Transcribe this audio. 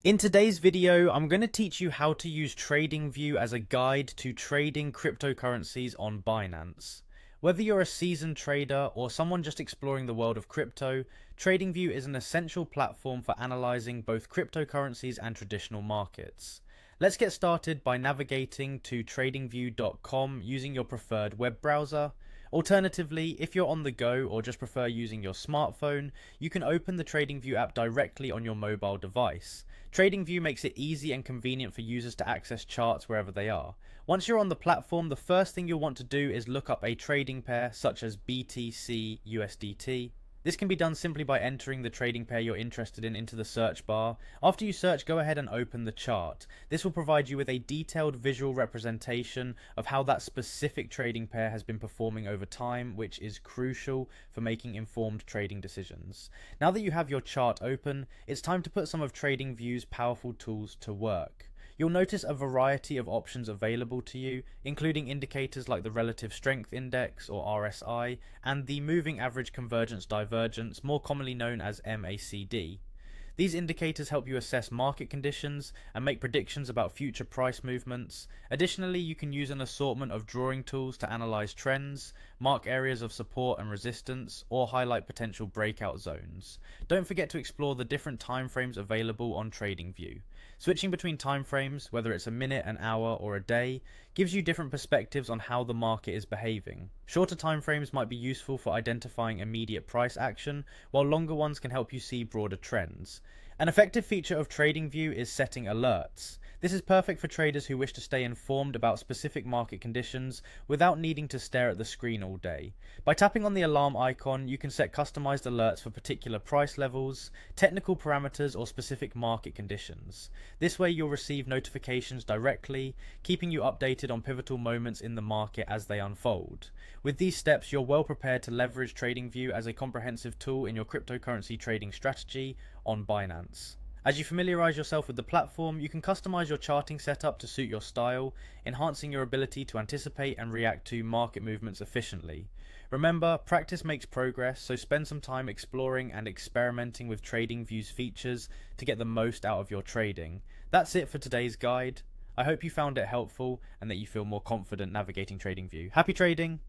In today's video, I'm going to teach you how to use TradingView as a guide to trading cryptocurrencies on Binance. Whether you're a seasoned trader or someone just exploring the world of crypto, TradingView is an essential platform for analyzing both cryptocurrencies and traditional markets. Let's get started by navigating to tradingview.com using your preferred web browser. Alternatively, if you're on the go or just prefer using your smartphone, you can open the TradingView app directly on your mobile device. TradingView makes it easy and convenient for users to access charts wherever they are. Once you're on the platform, the first thing you'll want to do is look up a trading pair such as BTC USDT. This can be done simply by entering the trading pair you're interested in into the search bar. After you search, go ahead and open the chart. This will provide you with a detailed visual representation of how that specific trading pair has been performing over time, which is crucial for making informed trading decisions. Now that you have your chart open, it's time to put some of TradingView's powerful tools to work. You'll notice a variety of options available to you, including indicators like the Relative Strength Index or RSI and the Moving Average Convergence Divergence, more commonly known as MACD. These indicators help you assess market conditions and make predictions about future price movements. Additionally, you can use an assortment of drawing tools to analyze trends, mark areas of support and resistance, or highlight potential breakout zones. Don't forget to explore the different timeframes available on TradingView. Switching between timeframes, whether it's a minute, an hour, or a day, gives you different perspectives on how the market is behaving. Shorter timeframes might be useful for identifying immediate price action, while longer ones can help you see broader trends. An effective feature of TradingView is setting alerts. This is perfect for traders who wish to stay informed about specific market conditions without needing to stare at the screen all day. By tapping on the alarm icon, you can set customized alerts for particular price levels, technical parameters, or specific market conditions. This way you'll receive notifications directly, keeping you updated on pivotal moments in the market as they unfold. With these steps, you're well prepared to leverage TradingView as a comprehensive tool in your cryptocurrency trading strategy on Binance. As you familiarize yourself with the platform, you can customize your charting setup to suit your style, enhancing your ability to anticipate and react to market movements efficiently. Remember, practice makes progress, so spend some time exploring and experimenting with TradingView's features to get the most out of your trading. That's it for today's guide. I hope you found it helpful and that you feel more confident navigating TradingView. Happy trading!